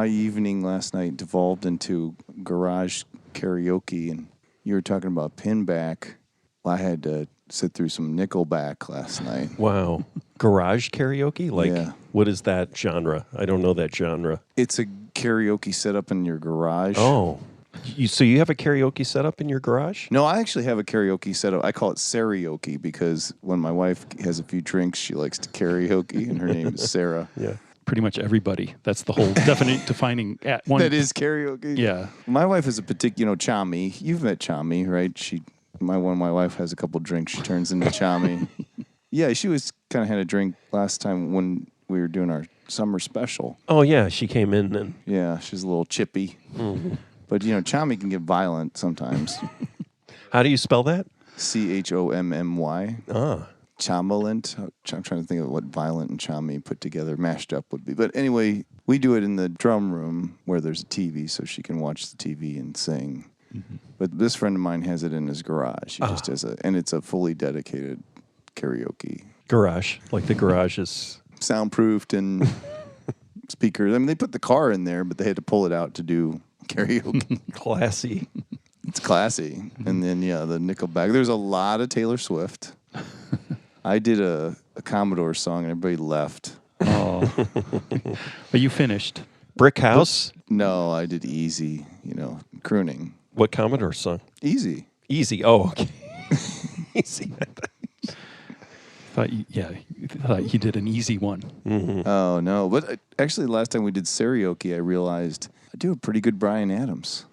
my evening last night devolved into garage karaoke, and you were talking about Pinback. Well, I had to sit through some Nickelback last night. Wow. Garage karaoke? What is that genre? I don't know that genre. It's a karaoke set up in your garage. Oh. So you have a karaoke set up in your garage? No, I actually have a karaoke set up. I call it karaoke because when my wife has a few drinks, she likes to karaoke, and her name is Sarah. Yeah. Pretty much everybody. That's the whole defining one. That is karaoke? Yeah. My wife is a particular, Chami. You've met Chami, right? When my wife has a couple drinks, she turns into Chami. Yeah, she was kind of had a drink last time when we were doing our summer special. Oh, yeah. She came in and... Yeah, she's a little chippy. Mm-hmm. But, Chami can get violent sometimes. How do you spell that? Chommy. Ah. Chomalent. I'm trying to think of what violent and Chami put together, mashed up would be. But anyway, we do it in the drum room where there's a TV so she can watch the TV and sing. Mm-hmm. But this friend of mine has it in his garage. He just has and it's a fully dedicated karaoke. Garage. Like the garage is... Soundproofed and speakers. I mean, they put the car in there, but they had to pull it out to do karaoke. Classy. It's classy. And then, the Nickelback. There's a lot of Taylor Swift. I did a Commodore song and everybody left. Oh. But you finished. Brick House? No, I did Easy, crooning. What Commodore song? Easy. Easy. Oh, okay. Easy. Thought you did an easy one. Mm-hmm. Oh, no. But actually, last time we did karaoke, I realized I do a pretty good Bryan Adams.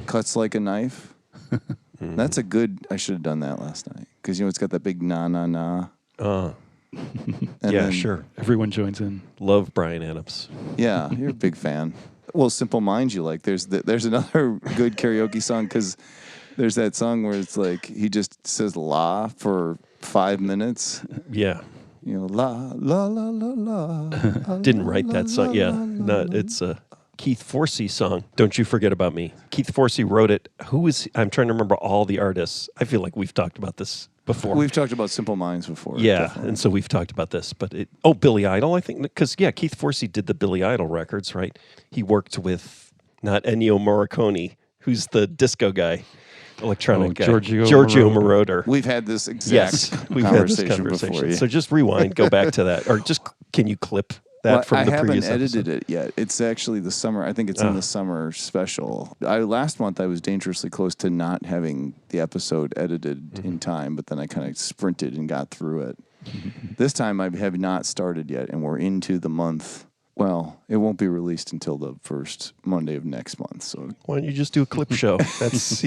Cuts like a knife. That's a good... I should have done that last night. Because, it's got that big na-na-na. Sure. Everyone joins in. Love Bryan Adams. Yeah, you're a big fan. Well, Simple Minds you like. There's another good karaoke song because there's that song where it's like he just says la for 5 minutes. Yeah. La, la, la, la, la. Didn't write that song. Yeah. It's a Keith Forsey song. Don't You Forget About Me. Keith Forsey wrote it. I'm trying to remember all the artists. I feel like we've talked about this before. We've talked about Simple Minds before. Yeah, definitely. and so we've talked about this. But Billy Idol, I think, because, Keith Forsey did the Billy Idol records, right? He worked with, not Ennio Morricone, who's the disco guy, electronic guy. Giorgio Moroder. We've had this exact we've had this conversation conversation. before. Yeah. So just rewind, go back to that. Or just, can you clip that from the previous I haven't episode? edited it yet. It's actually the summer. I think it's in the summer special. Last month I was dangerously close to not having the episode edited in time, but then I kind of sprinted and got through it. This time I have not started yet, and we're into the month. Well, it won't be released until the first Monday of next month. So Why don't you just do a clip show? That's,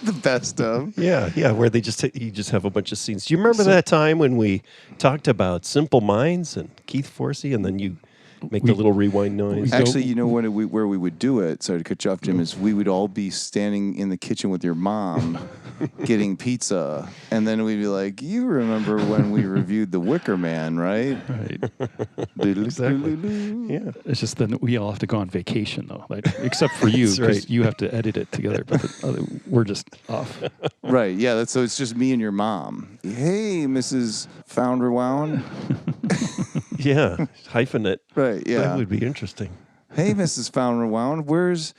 the best of. Yeah, where you just have a bunch of scenes. Do you remember that time when we talked about Simple Minds and Keith Forsey, and then you make the little rewind noise? Actually, where we would do it, sorry to cut you off, Jim, is we would all be standing in the kitchen with your mom getting pizza, and then we'd be like, you remember when we reviewed The Wicker Man, right? Right. Exactly. Yeah. It's just that we all have to go on vacation, though. Except for you, That's because right. you have to edit it together. But we're just off. Right, yeah, so it's just me and your mom. Hey, Mrs. Found Rewound. Yeah, hyphen it. Right, yeah. That would be interesting. Hey, Mrs. Found Rewound, where's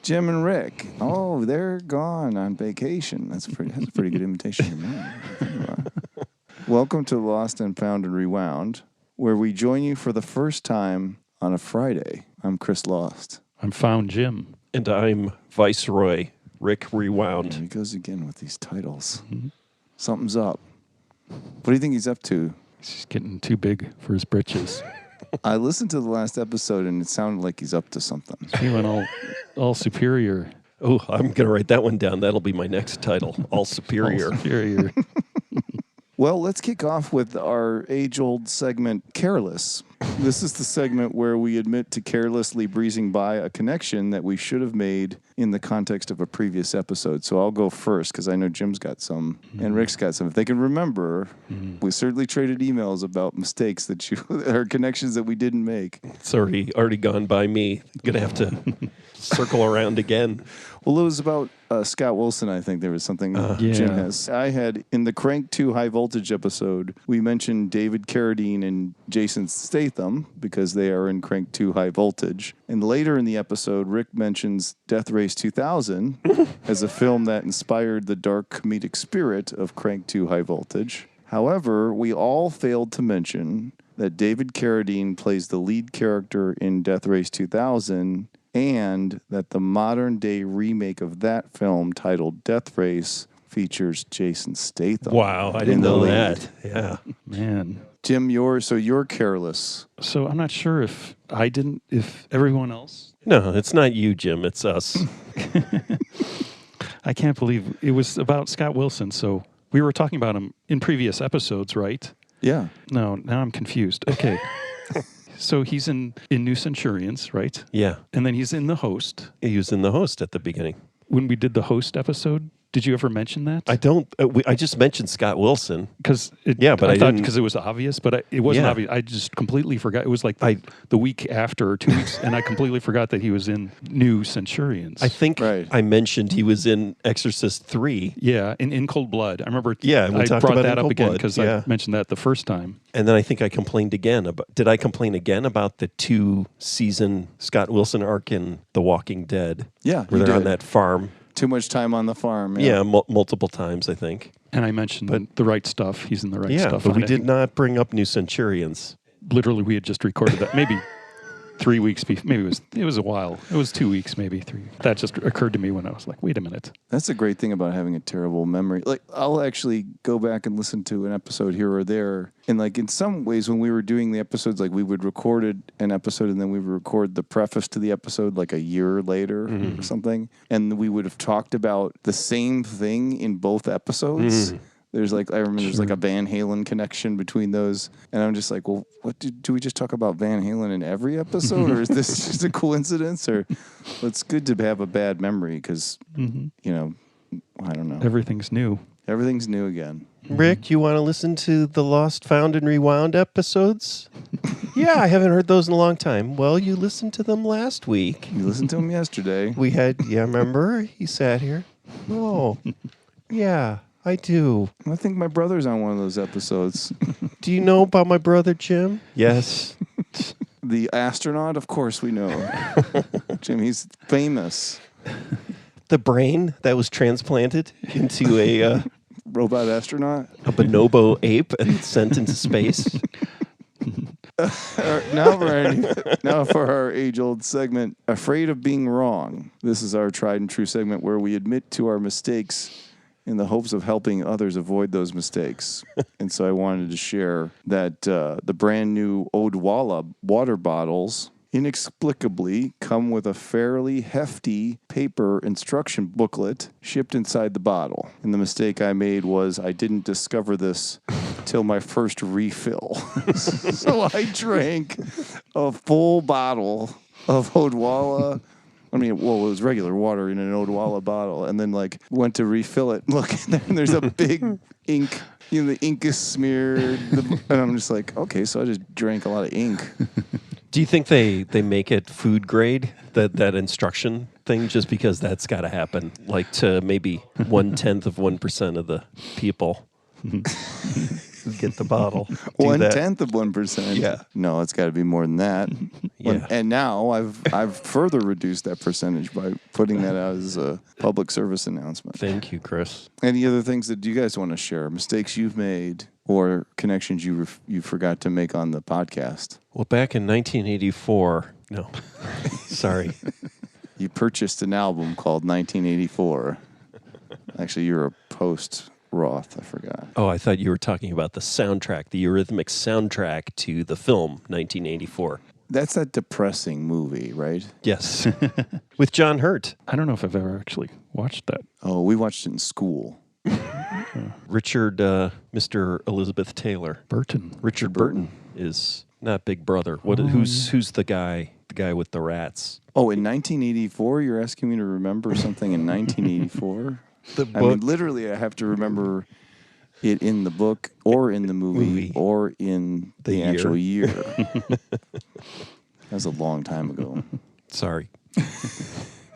Jim and Rick? Oh, they're gone on vacation. That's a pretty good imitation of me. Welcome to Lost and Found and Rewound, where we join you for the first time on a Friday. I'm Chris Lost. I'm Found Jim. And I'm Viceroy Rick Rewound. He goes again with these titles. Mm-hmm. Something's up. What do you think he's up to? He's getting too big for his britches. I listened to the last episode, and it sounded like he's up to something. Feeling all superior. Oh, I'm going to write that one down. That'll be my next title. All Superior. All superior. Well, let's kick off with our age-old segment, Careless. This is the segment where we admit to carelessly breezing by a connection that we should have made in the context of a previous episode. So I'll go first because I know Jim's got some and Rick's got some. If they can remember, we certainly traded emails about mistakes that or connections that we didn't make. It's already gone by me. Going to have to circle around again. Well, it was about Scott Wilson, I think. There was something Yeah. Jim has. I had, in the Crank 2 High Voltage episode, we mentioned David Carradine and Jason Statham because they are in Crank 2 High Voltage. And later in the episode, Rick mentions Death Race 2000 as a film that inspired the dark comedic spirit of Crank 2 High Voltage. However, we all failed to mention that David Carradine plays the lead character in Death Race 2000 and that the modern-day remake of that film titled Death Race features Jason Statham. Wow, I didn't in the know lead. that. Yeah. Man. Jim, you're careless. So I'm not sure if everyone else. No, it's not you, Jim. It's us. I can't believe it was about Scott Wilson. So we were talking about him in previous episodes, right? Yeah. No, now I'm confused. Okay. So he's in New Centurions, right? Yeah. And then he's in The Host. He was in the host at the beginning. When we did the Host episode, did you ever mention that? I don't. I just mentioned Scott Wilson. Because Yeah, but I thought didn't- because it was obvious, but it wasn't Yeah. obvious. I just completely forgot. It was like the week after or 2 weeks, and I completely forgot that he was in New Centurions. I think Right. I mentioned he was in Exorcist 3, yeah, in Cold Blood. I remember. Yeah, and we I talked brought about that In up Cold again Blood, because yeah. I mentioned that the first time. and then I think I complained again about. Did I complain again about the 2-season Scott Wilson arc in The Walking Dead? Yeah, where you they're on did. that farm. Too much time on the farm. Yeah, multiple times I think. And I mentioned the right stuff. He's in the right Yeah, stuff. but we on it. did not bring up New Centurions. Literally, we had just recorded that. Maybe 3 weeks before. Maybe it was a while. It was 2 weeks, maybe 3. That just occurred to me when I was like, wait a minute. That's the great thing about having a terrible memory. Like, I'll actually go back and listen to an episode here or there. And, like, in some ways, when we were doing the episodes, like, we would record an episode and then we would record the preface to the episode, like, a year later or something. And we would have talked about the same thing in both episodes. There's like, I remember there's like a Van Halen connection between those. And I'm just like, well, do we just talk about Van Halen in every episode? Or is this just a coincidence? Or well, it's good to have a bad memory because, you know, I don't know. Everything's new. Everything's new again. Rick, you want to listen to the Lost, Found, and Rewound episodes? Yeah, I haven't heard those in a long time. Well, you listened to them last week. You listened to him yesterday. We had, remember? He sat here. Oh, yeah, I do. I think my brother's on one of those episodes. Do you know about my brother, Jim? Yes. The astronaut, of course we know. Jim, he's famous. The brain that was transplanted into a Robot astronaut. bonobo ape and sent into space. Now for our age-old segment, Afraid of Being Wrong. This is our tried and true segment where we admit to our mistakes in the hopes of helping others avoid those mistakes. And so I wanted to share that the brand new Odwalla water bottles inexplicably come with a fairly hefty paper instruction booklet shipped inside the bottle. And the mistake I made was I didn't discover this till my first refill. So I drank a full bottle of Odwalla. I mean, well, it was regular water in an Odwalla bottle, and then like went to refill it. Look, and there's a big ink. You know, the ink is smeared, and I'm just like, okay, so I just drank a lot of ink. Do you think they make it food grade, that instruction thing, just because that's got to happen, like to maybe 0.1% of the people who get the bottle? do that? 1/10 of 1%. Yeah. No, it's got to be more than that. Yeah. And now I've further reduced that percentage by putting that out as a public service announcement. Thank you, Chris. Any other things that you guys want to share? Mistakes you've made or connections you forgot to make on the podcast? Well, back in 1984, no, sorry. You purchased an album called 1984. Actually, you're a post Roth. I forgot. Oh, I thought you were talking about the soundtrack, the Eurythmics soundtrack to the film 1984. That's that depressing movie, right? Yes, with John Hurt. I don't know if I've ever actually watched that. Oh, we watched it in school. Richard, Mr. Elizabeth Taylor. Burton. Richard Burton is not Big Brother. Who's the guy? The guy with the rats. Oh, in 1984, you're asking me to remember something in 1984? The I mean, literally, I have to remember it in the book or in the movie. Or in the year. actual year. That was a long time ago. Sorry.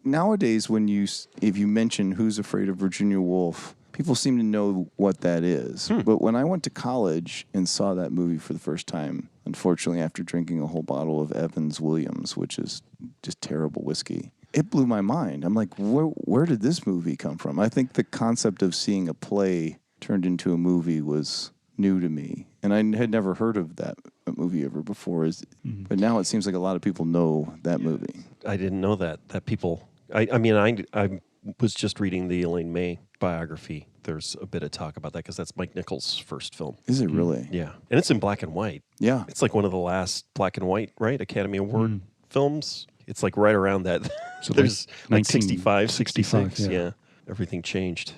Nowadays, if you mention Who's Afraid of Virginia Woolf, people seem to know what that is. But when I went to college and saw that movie for the first time, unfortunately, after drinking a whole bottle of Evans Williams, which is just terrible whiskey, it blew my mind. I'm like, where did this movie come from? I think the concept of seeing a play turned into a movie was new to me. And I had never heard of that movie ever before. But now it seems like a lot of people know that movie. I didn't know that people. I mean, I was just reading the Elaine May biography. There's a bit of talk about that because that's Mike Nichols' first film. Is it really? Yeah, and it's in black and white. Yeah. It's like one of the last black and white, right? Academy Award films. It's like right around that. So There's like 65, 65, 66. Yeah. Everything changed.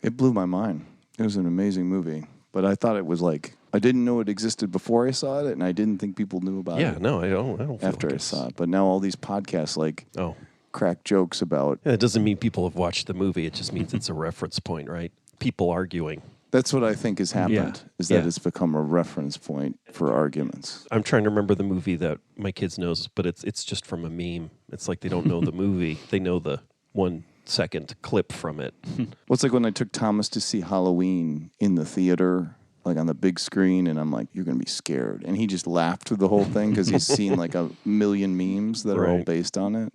It blew my mind. It was an amazing movie. But I thought it was like, I didn't know it existed before I saw it, and I didn't think people knew about Yeah, it no, I don't feel after like I saw it. But now all these podcasts Oh. crack jokes about. Yeah, it doesn't mean people have watched the movie. It just means it's a reference point, right? People arguing. That's what I think has happened, is that Yeah. it's become a reference point for arguments. I'm trying to remember the movie that my kids knows, but it's just from a meme. It's like they don't know the movie. They know the 1 second clip from it. Well, it's like when I took Thomas to see Halloween in the theater, like on the big screen, and I'm like, you're going to be scared. And he just laughed through the whole thing because he's seen like a million memes that are all Right. based on it.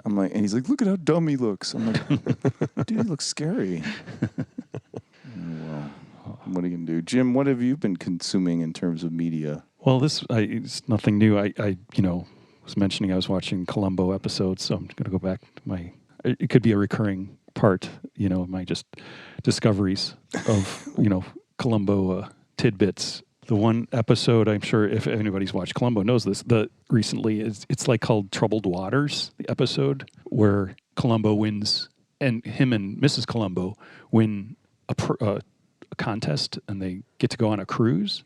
I'm like, and he's like, look at how dumb he looks. I'm like, dude, he looks scary. Well, what are you going to do? Jim, what have you been consuming in terms of media? Well, it's nothing new. I was mentioning I was watching Columbo episodes, so I'm going to go back to my. It could be a recurring part, of my just discoveries of Columbo tidbits. The one episode, I'm sure if anybody's watched Columbo knows this. Recently it's like called Troubled Waters. The episode where Columbo wins, and him and Mrs. Columbo win a contest, and they get to go on a cruise.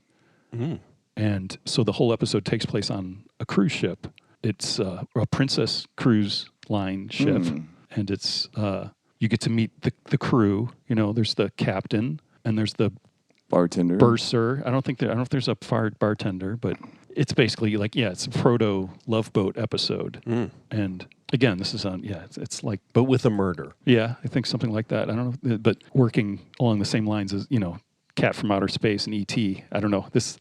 And so the whole episode takes place on a cruise ship. It's a Princess Cruise Line ship, and it's you get to meet the crew. There's the captain and there's the Bartender. bursar. I don't know if there's a fired bartender, but it's basically like it's a proto Love Boat episode. And again, this is on it's like But with a murder. I think something like that. I don't know, but working along the same lines as Cat from Outer Space and E.T. I don't know this.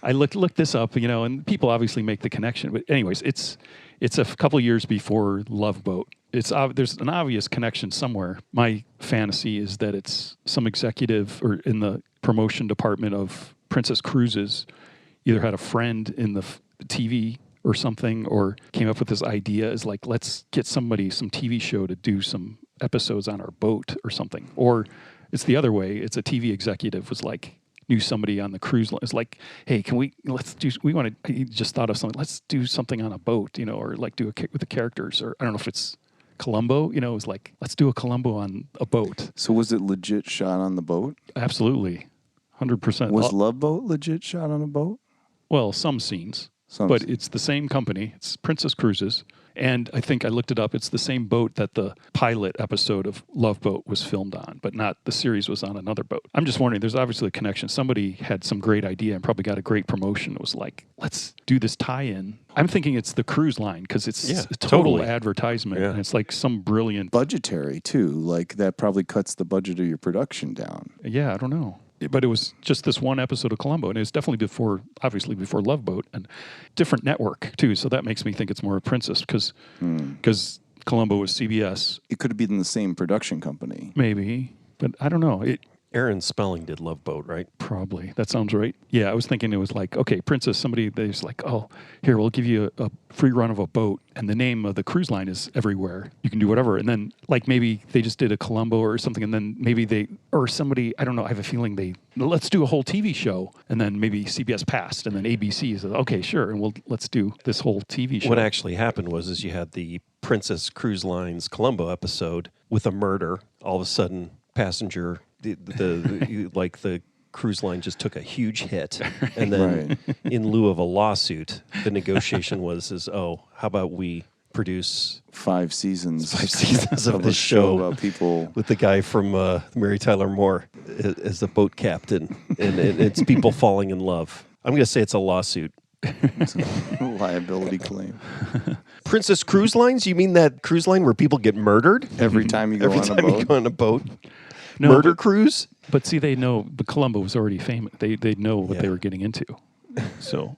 I looked this up, and people obviously make the connection. But anyways, it's a couple of years before Love Boat. There's an obvious connection somewhere. My fantasy is that it's some executive or in the promotion department of Princess Cruises either had a friend in the TV or something, or came up with this idea is like, let's get some TV show to do some episodes on our boat or something. Or it's the other way. It's a TV executive was like, knew somebody on the cruise line. It's like, hey, he just thought of something. Let's do something on a boat, or like do with the characters. Or I don't know if it's Columbo, it was like, let's do a Columbo on a boat. So was it legit shot on the boat? Absolutely. 100%. Was Love Boat legit shot on a boat? Well, some scenes. Some but scenes. it's the same company. It's Princess Cruises. And I think I looked it up. It's the same boat that the pilot episode of Love Boat was filmed on, but not the series was on another boat. I'm just wondering, there's obviously a connection. Somebody had some great idea and probably got a great promotion. It was like, let's do this tie-in. I'm thinking it's the cruise line because it's a total totally. advertisement. Yeah. And it's like some brilliant. Budgetary, too. Like, that probably cuts the budget of your production down. Yeah, I don't know. But it was just this one episode of Columbo, and it was definitely before Love Boat, and different network too. So that makes me think it's more a Princess because Columbo was CBS, It could have been the same production company. maybe, but I don't know. It Aaron Spelling did Love Boat, right? probably that sounds right. Yeah, I was thinking it was like, okay, Princess. They's like, oh, here we'll give you a free run of a boat, and the name of the cruise line is everywhere. You can do whatever, and then like maybe they just did a Columbo or something, and then maybe somebody, I don't know. I have a feeling let's do a whole TV show, and then maybe CBS passed, and then ABC said, okay, sure, and let's do this whole TV show. What actually happened was you had the Princess Cruise Line's Columbo episode with a murder. All of a sudden, passenger, the cruise line just took a huge hit, and then in lieu of a lawsuit, the negotiation was how about we produce 5 seasons. 5 seasons of a this show about people. with the guy from Mary Tyler Moore as the boat captain, and it's people falling in love. I'm going to say it's a lawsuit. Liability claim. Princess Cruise Lines? You mean that cruise line where people get murdered? Every time you go Every on a time you boat. go on a boat? No, Murder but- cruise? But see, they know. But Columbo was already famous. They know what they Yeah. were getting into. So,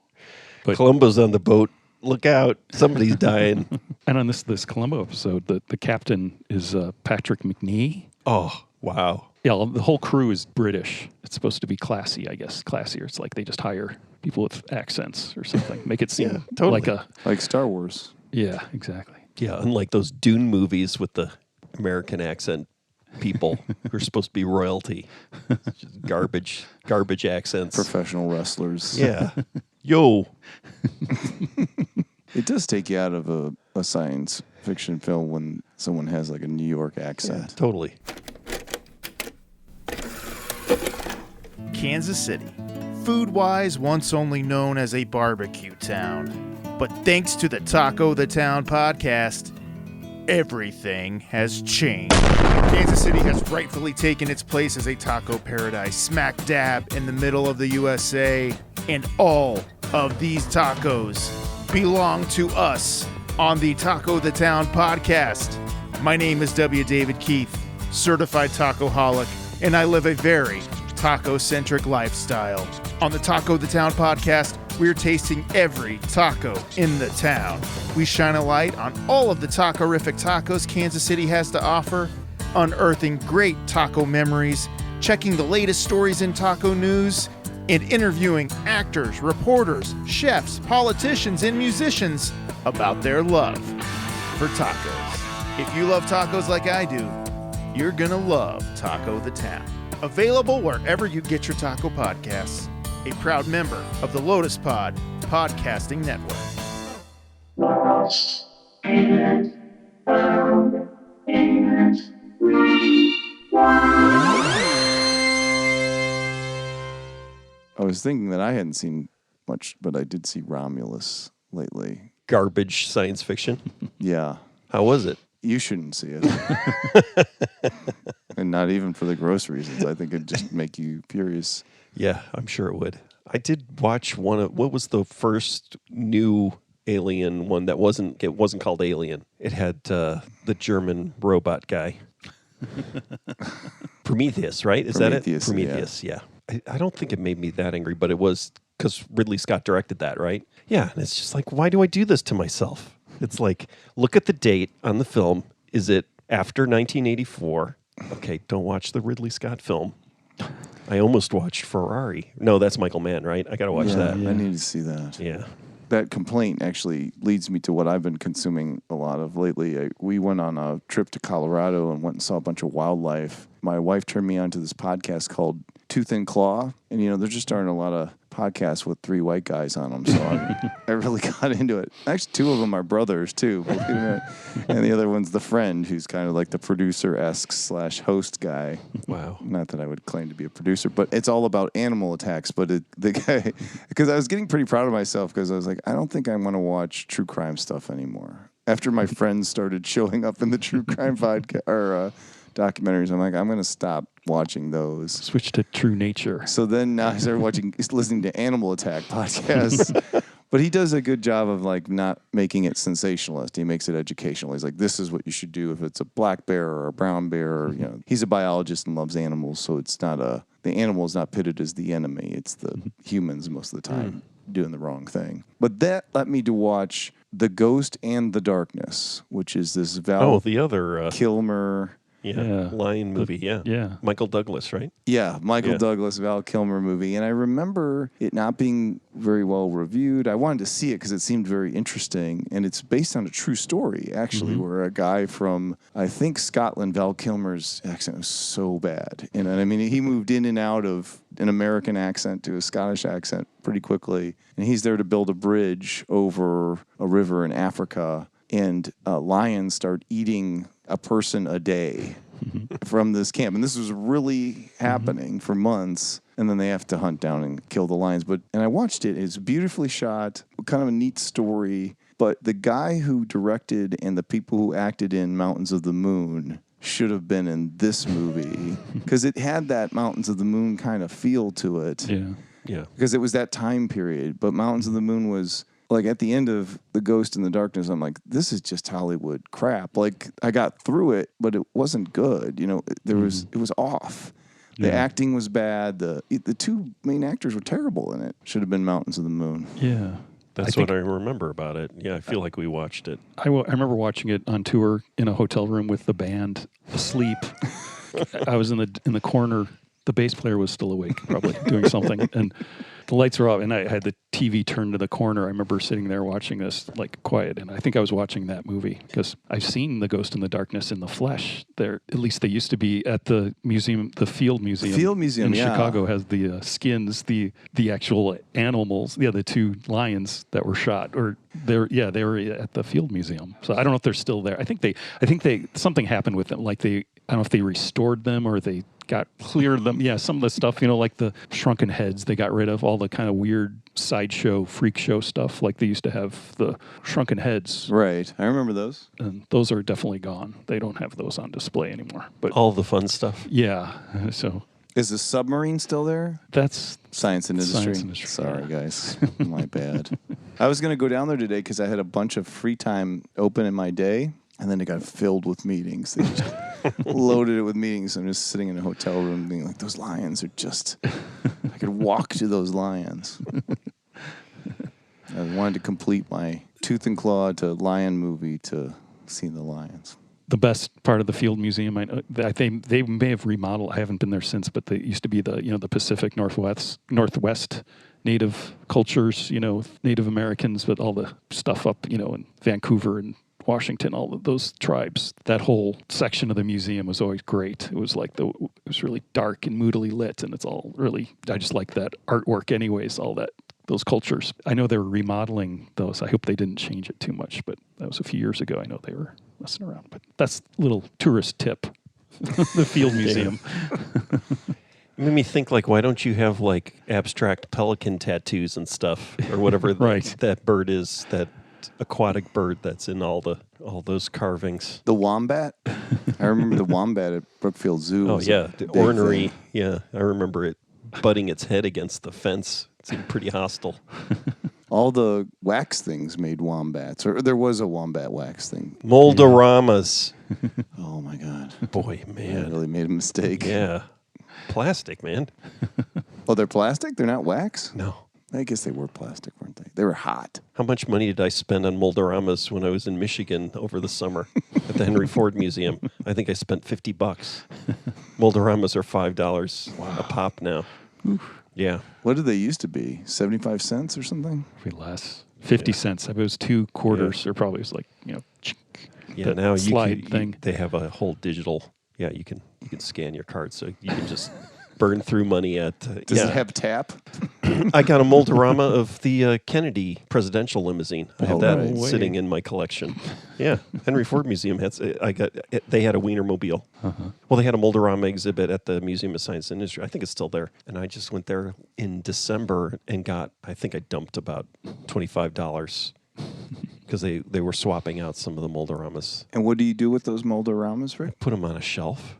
but Columbo's on the boat. Look out. Somebody's dying. and on this Columbo episode, the captain is Patrick McNee. Oh, wow. Yeah, the whole crew is British. It's supposed to be classy, I guess. Classier. It's like they just hire people with accents or something. Make it seem Yeah, totally. like a Like Star Wars. yeah, exactly. Yeah, unlike those Dune movies with the American accent people who are supposed to be royalty. It's just garbage accents. Professional wrestlers. Yeah. Yo. It does take you out of a science fiction film when someone has like a New York Yeah, accent. totally. Kansas City. Food-wise, once only known as a barbecue town. But thanks to the Taco the Town podcast, everything has changed. Kansas City has rightfully taken its place as a taco paradise, smack dab in the middle of the USA. And all of these tacos belong to us on the Taco the Town podcast. My name is W. David Keith, certified tacoholic, and I live a very taco-centric lifestyle. On the Taco the Town podcast, we're tasting every taco in the town. We shine a light on all of the taco-rific tacos Kansas City has to offer, unearthing great taco memories, checking the latest stories in taco news, and interviewing actors, reporters, chefs, politicians, and musicians about their love for tacos. If you love tacos like I do, you're gonna love Taco the Town. Available wherever you get your taco podcasts. A proud member of the Lotus Pod Podcasting Network. I was thinking that I hadn't seen much, but I did see Romulus lately. Garbage science fiction. Yeah. How was it? You shouldn't see it. And not even for the gross reasons. I think it'd just make you furious. Yeah, I'm sure it would. I did watch what was the first new Alien one it wasn't called Alien. It had the German robot guy. Prometheus, right? Is Prometheus, that it? Prometheus, yeah. I don't think it made me that angry, but it was because Ridley Scott directed that, right? Yeah, and it's just like, why do I do this to myself? It's like, look at the date on the film. Is it after 1984? Okay, don't watch the Ridley Scott film. I almost watched Ferrari. No, that's Michael Mann, right? I got to watch that. I need to see that. Yeah. That complaint actually leads me to what I've been consuming a lot of lately. We went on a trip to Colorado and went and saw a bunch of wildlife. My wife turned me on to this podcast called Tooth and Claw. And, they're just starting a lot of podcasts with 3 white guys on them. So I really got into it. Actually, 2 of them are brothers, too. Believe it or not. And the other one's the friend who's kind of like the producer-esque / host guy. Wow. Not that I would claim to be a producer, but it's all about animal attacks. But the guy, because I was getting pretty proud of myself because I was like, I don't think I want to watch true crime stuff anymore. After my friends started showing up in the true crime podcast or documentaries, I'm like, I'm going to stop watching those. Switch to True Nature. So then now I started listening to Animal Attack podcasts. But he does a good job of like not making it sensationalist. He makes it educational. He's like, this is what you should do if it's a black bear or a brown bear. Or, he's a biologist and loves animals, so it's not the animal is not pitted as the enemy. It's the humans most of the time doing the wrong thing. But that led me to watch The Ghost and the Darkness, which is this Val the other Kilmer. Yeah. Lion movie, Yeah. Michael Douglas, right? Yeah, Michael Yeah. Douglas, Val Kilmer movie. And I remember it not being very well reviewed. I wanted to see it because it seemed very interesting. And it's based on a true story, actually, where a guy from, I think, Scotland, Val Kilmer's accent was so bad. And I mean, he moved in and out of an American accent to a Scottish accent pretty quickly. And he's there to build a bridge over a river in Africa. And lions start eating a person a day from this camp. And this was really happening for months. And then they have to hunt down and kill the lions. And I watched it. It's beautifully shot, kind of a neat story. But the guy who directed and the people who acted in Mountains of the Moon should have been in this movie because it had that Mountains of the Moon kind of feel to it. Yeah. Yeah. Because it was that time period. But Mountains of the Moon was like at the end of The Ghost in the Darkness, I'm like, this is just Hollywood crap. Like I got through it, but it wasn't good. You know, it was off. The acting was bad. The two main actors were terrible in it. Should have been Mountains of the Moon. Yeah. That's what I remember about it. Yeah, I feel like we watched it. I remember watching it on tour in a hotel room with the band asleep. I was in the corner. The bass player was still awake, probably doing something, and the lights were off. And I had the TV turned to the corner. I remember sitting there watching this, like quiet, and I think I was watching that movie because I've seen The Ghost in the Darkness in the flesh. There, at least they used to be at the museum, the Field Museum. Field Museum in yeah. Chicago has the skins, the actual animals. Yeah, the two lions that were shot, or they were at the Field Museum. So I don't know if they're still there. I think they something happened with them. Like I don't know if they restored them or they got cleared them. Yeah, some of the stuff, like the shrunken heads, they got rid of all the kind of weird sideshow, freak show stuff. Like they used to have the shrunken heads. Right. I remember those. And those are definitely gone. They don't have those on display anymore. But All the fun stuff. yeah, so Is the submarine still there? that's Science and Industry. Science and Industry, Sorry, guys. My bad. I was going to go down there today because I had a bunch of free time open in my day, and then it got filled with meetings. They just loaded it with meetings. I'm just sitting in a hotel room being like, those lions are just... I could walk to those lions. I wanted to complete my Tooth and Claw to Lion movie to see the lions. the best part of the Field Museum. I know they may have remodeled. I haven't been there since, but they used to be the Pacific Northwest Native cultures, Native Americans, but all the stuff up in Vancouver and Washington, all of those tribes. That whole section of the museum was always great. It was like it was really dark and moodily lit, and it's all really. I just like that artwork, anyways. All those cultures. I know they were remodeling those. I hope they didn't change it too much, but that was a few years ago. I know they were messing around, but that's a little tourist tip. The Field Museum. It made me think, why don't you have abstract pelican tattoos and stuff, or whatever Right. that bird is, that aquatic bird that's in all those carvings. The wombat? I remember the wombat at Brookfield Zoo. Oh was yeah, a the big ornery. thing. Yeah, I remember it butting its head against the fence. It seemed pretty hostile. All the wax things made wombats, or there was a wombat wax thing. Moldoramas. Oh my God. Boy, I man. really made a mistake. Yeah. Plastic, man. Oh, they're plastic? They're not wax? No. I guess they were plastic, weren't they? They were hot. How much money did I spend on Moldoramas when I was in Michigan over the summer at the Henry Ford Museum? I think I spent $50. Moldoramas are $5 a pop now. Yeah. What did they used to be? 75 cents or something? Maybe less. 50 cents. If it was 2 quarters, or probably was Yeah, the now slide thing. they have a whole digital. Yeah, you can scan your card, so you can just burn through money at. Does it have tap? I got a Moldorama of the Kennedy presidential limousine. I have Oh, that right. sitting in my collection. Yeah, Henry Ford Museum had. They had a Wienermobile. Well, they had a Moldorama exhibit at the Museum of Science and Industry. I think it's still there. And I just went there in December and I think I dumped about $25 because they were swapping out some of the Moldoramas. And what do you do with those Moldoramas, Rick? Put them on a shelf.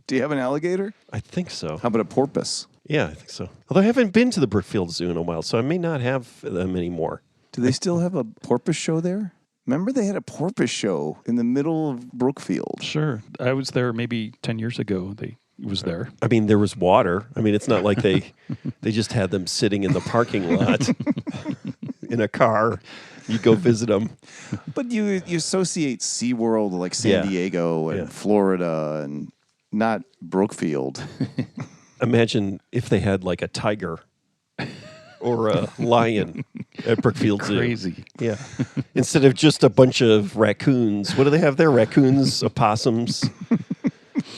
Do you have an alligator? I think so. How about a porpoise? Yeah, I think so. Although I haven't been to the Brookfield Zoo in a while, so I may not have them anymore. Do they still have a porpoise show there? Remember they had a porpoise show in the middle of Brookfield. Sure. I was there maybe 10 years ago. It was there. I mean, there was water. I mean, it's not like they just had them sitting in the parking lot in a car. You go visit them. But you associate SeaWorld like San Yeah. Diego and Yeah. Florida and not Brookfield. Imagine if they had a tiger or a lion at Brookfield Zoo. Crazy. Yeah. Instead of just a bunch of raccoons. What do they have there? Raccoons, opossums,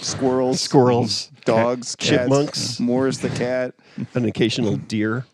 Squirrels, dogs, cats, chipmunks. Morris the cat. an occasional deer.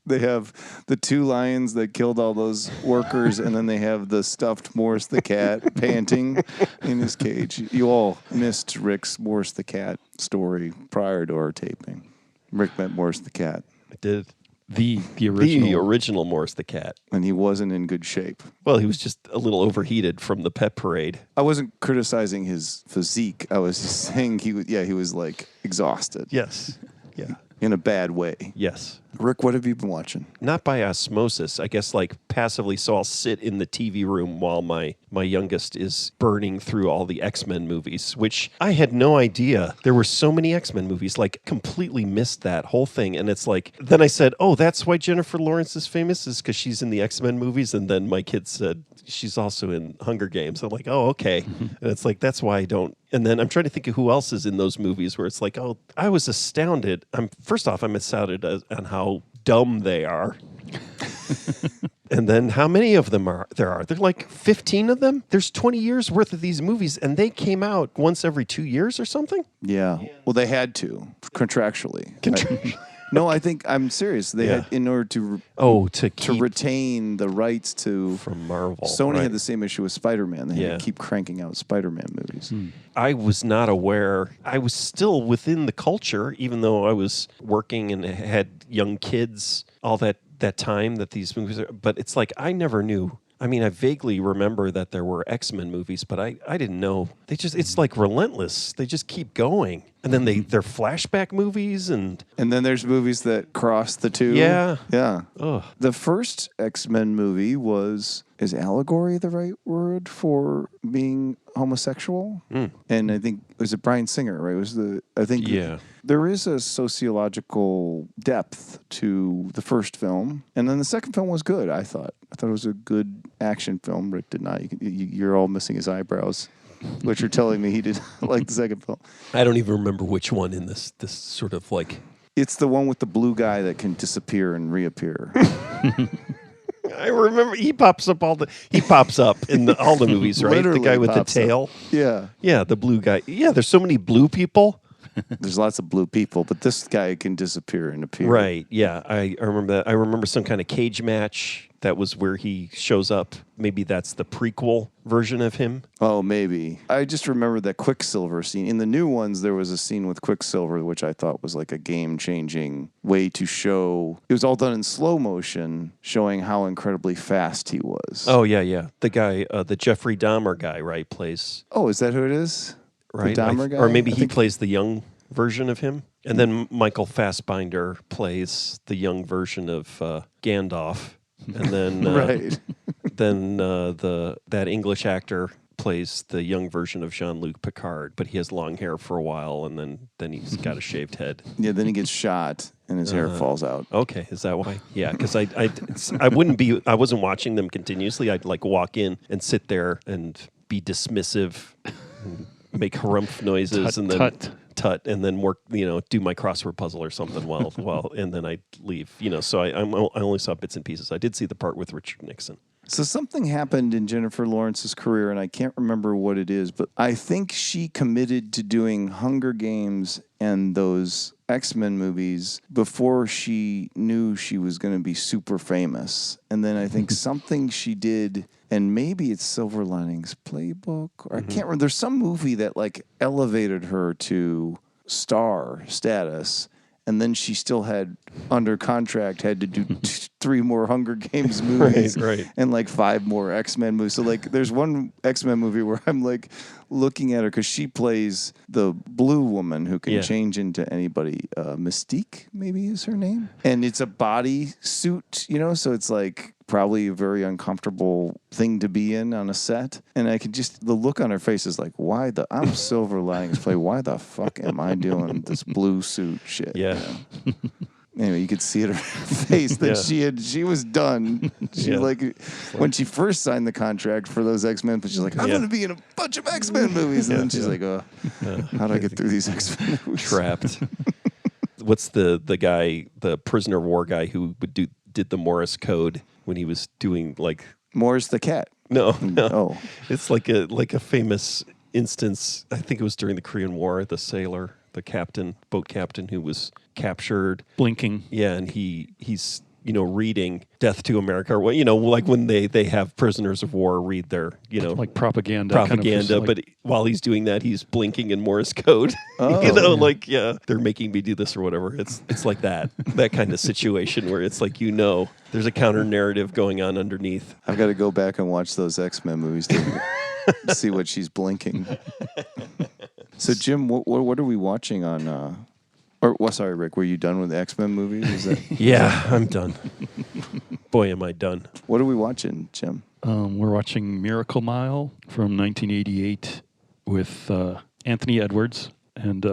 They have the 2 lions that killed all those workers, and then they have the stuffed Morris the cat panting in his cage. You all missed Rick's Morris the cat story prior to our taping. Rick met Morris the cat, I did. The original. The original Morris the cat. and he wasn't in good shape. Well, he was just a little overheated from the pet parade. I wasn't criticizing his physique. I was just saying he was exhausted Yes. Yeah. in a bad way. Yes. Rick, what have you been watching? Not by osmosis, I guess, like passively. So I'll sit in the TV room while my youngest is burning through all the X-Men movies, which I had no idea there were so many X-Men movies. Like, completely missed that whole thing. And it's like, then I said, oh, that's why Jennifer Lawrence is famous, is because she's in the X-Men movies. And then my kid said she's also in Hunger Games. I'm like, oh, okay. And it's like, that's why I don't. And then I'm trying to think of who else is in those movies where it's like, oh, I was astounded. First off, I'm astounded on how dumb they are. And then how many of them there are? There are like 15 of them. There's 20 years worth of these movies, and they came out once every 2 years or something. Yeah. Well, they had to contractually. No, I think I'm serious. They had, in order to to retain the rights to from Marvel. Sony right? had the same issue with Spider-Man. They had to keep cranking out Spider-Man movies. I was not aware. I was still within the culture, even though I was working and had young kids all that time that these movies are. But it's like I never knew. I mean, I vaguely remember that there were X-Men movies, but I didn't know. It's like relentless. They just keep going. And then they're flashback movies and then there's movies that cross the two. Yeah. Yeah. Ugh. The first X-Men movie is allegory the right word for being homosexual? And I think, was it Bryan Singer, right? There is a sociological depth to the first film. And then the second film was good, I thought. I thought it was a good action film. Rick did not. You're all missing his eyebrows, which are telling me he did like the second film. I don't even remember which one in this sort of like. It's the one with the blue guy that can disappear and reappear. I remember he pops up in all the movies, right? Literally the guy with the pops up. tail. Yeah. Yeah, the blue guy. Yeah, there's so many blue people. There's lots of blue people, but this guy can disappear and appear. Right. Yeah, I remember that. I remember some kind of cage match. That was where he shows up. Maybe that's the prequel version of him. Oh, maybe. I just remember that Quicksilver scene. In the new ones, there was a scene with Quicksilver, which I thought was like a game-changing way to show. It was all done in slow motion, showing how incredibly fast he was. Oh, yeah. The guy, the Jeffrey Dahmer guy, right, plays. Oh, is that who it is? Right. The Dahmer guy? Or maybe he plays the young version of him. And then Michael Fassbinder plays the young version of Gandalf. And then right. then that English actor plays the young version of Jean-Luc Picard, but he has long hair for a while, and then he's got a shaved head. Yeah, then he gets shot, and his hair falls out. Okay, is that why? Yeah, because I wasn't watching them continuously. I'd like walk in and sit there and be dismissive, and make harumph noises, and then tut, and then work, do my crossword puzzle or something while and then I'd leave. So I only saw bits and pieces. I did see the part with Richard Nixon. So something happened in Jennifer Lawrence's career, and I can't remember what it is, but I think she committed to doing Hunger Games and those X-Men movies before she knew she was going to be super famous. And then I think something she did, and maybe it's Silver Linings Playbook, or I can't remember. There's some movie that like elevated her to star status. And then she still had, under contract, had to do 3 more Hunger Games movies right. and like 5 more X-Men movies. So like there's one X-Men movie where I'm like looking at her because she plays the blue woman who can change into anybody. Mystique, maybe is her name. And it's a body suit, so it's like probably a very uncomfortable thing to be in on a set. And I could just, the look on her face is like, I'm Silver Linings Play. Why the fuck am I doing this blue suit shit? Yeah. Anyway, you could see it in her face that she was done. When she first signed the contract for those X-Men, but she's like, I'm going to be in a bunch of X-Men movies. And then she's like, how do I get through these X-Men movies? Trapped. What's the guy, the prisoner of war guy who did the Morse code when he was doing like Morris the cat? No. Oh, it's like a famous instance. I think it was during the Korean War. The sailor, the boat captain who was captured, blinking. Yeah, and he's reading Death to America, or like when they have prisoners of war read their like propaganda, but while he's doing that, he's blinking in Morse code. Oh, they're making me do this or whatever. It's like that kind of situation where it's like there's a counter narrative going on underneath. I've got to go back and watch those X-Men movies to see what she's blinking. So Jim, what are we watching on Or, well, sorry, Rick, were you done with the X-Men movies? Is that, Yeah, I'm done. Boy, am I done. what are we watching, Jim? We're watching Miracle Mile from 1988 with Anthony Edwards and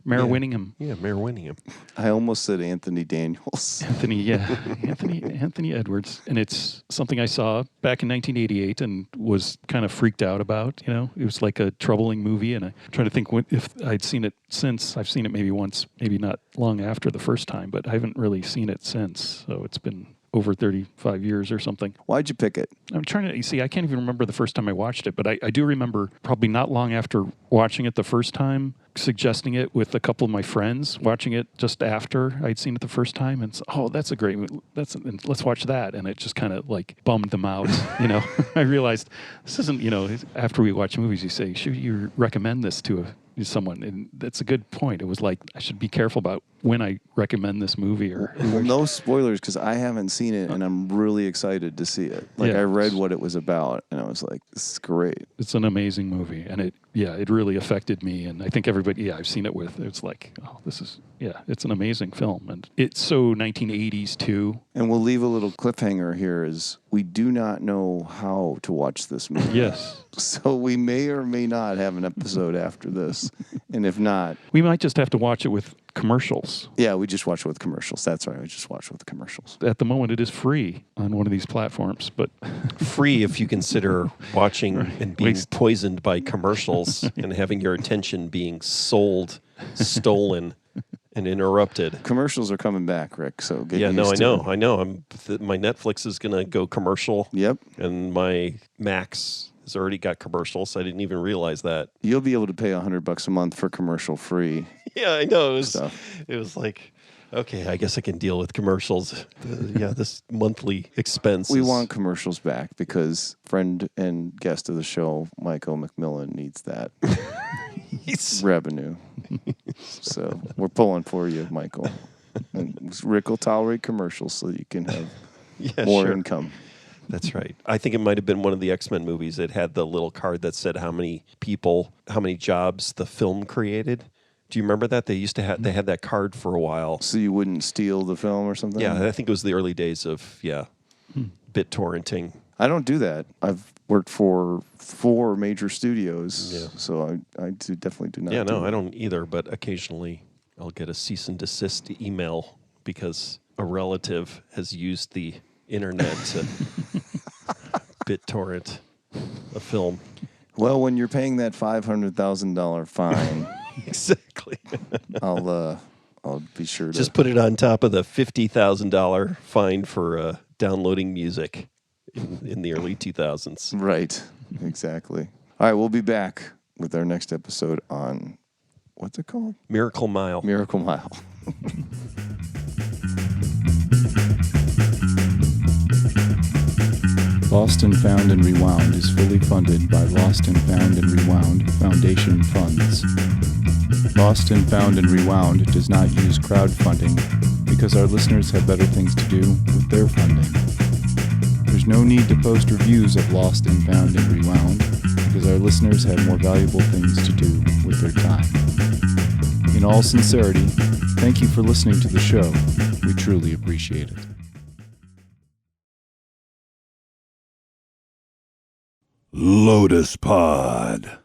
Mara Yeah. Winningham. Yeah, Mayor Winningham. I almost said Anthony Daniels. Anthony Edwards, and it's something I saw back in 1988 and was kind of freaked out about. You know, it was like a troubling movie, and I'm trying to think if I'd seen it since. I've seen it maybe once, maybe not long after the first time, but I haven't really seen it since. So it's been over 35 years or something. Why'd you pick it? I'm trying to see. I can't even remember the first time I watched it, but I do remember probably not long after watching it the first time, suggesting it with a couple of my friends, watching it just after I'd seen it the first time, and that's a great. Let's watch that, and it just kind of like bummed them out. You know, I realized this isn't. You know, after we watch movies, you say, should you recommend this to someone? And that's a good point. It was like I should be careful about when I recommend this movie or. Well, no spoilers because I haven't seen it and I'm really excited to see it. Like Yeah. I read what it was about and I was like, this is great. It's an amazing movie, and it really affected me, and I think everybody, I've seen it with. It's like, it's an amazing film, and it's so 1980s too. And we'll leave a little cliffhanger here is we do not know how to watch this movie. Yes, So we may or may not have an episode after this. And if not, we might just have to watch it with commercials. yeah, we just watch it with commercials. That's right. We just watch it with commercials. At the moment, it is free on one of these platforms, but Free if you consider watching and being Waste. poisoned by commercials and having your attention being sold, stolen, and interrupted. Commercials are coming back, Rick. So get Yeah, used no, I to know. it. I know. My Netflix is going to go commercial, Yep. and my Max has already got commercials. I didn't even realize that. You'll be able to pay $100 a month for commercial free Yeah, I know. stuff. It was like, okay, I guess I can deal with commercials. This monthly expense. We is- want commercials back because friend and guest of the show, Michael McMillan, needs that revenue. So we're pulling for you, Michael. And Rick will tolerate commercials so you can have Yeah, more sure. income. That's right. I think it might have been one of the X-Men movies. It had the little card that said how many jobs the film created. Do you remember that? They used to have, they had that card for a while. So you wouldn't steal the film or something? Yeah, I think it was the early days of, BitTorrenting. I don't do that. I've worked for 4 major studios. Yeah. So I definitely do not. Yeah, do no, that. I don't either, but occasionally I'll get a cease and desist email because a relative has used the internet to BitTorrent a film. Well, when you're paying that $500,000 fine, Exactly. I'll be sure to Just put it on top of the $50,000 fine for downloading music in the early 2000s. Right. Exactly. All right, we'll be back with our next episode on what's it called? Miracle Mile. Miracle Mile. Lost and Found and Rewound is fully funded by Lost and Found and Rewound Foundation funds. Lost and Found and Rewound does not use crowdfunding because our listeners have better things to do with their funding. There's no need to post reviews of Lost and Found and Rewound because our listeners have more valuable things to do with their time. In all sincerity, thank you for listening to the show. We truly appreciate it. Lotus Pod.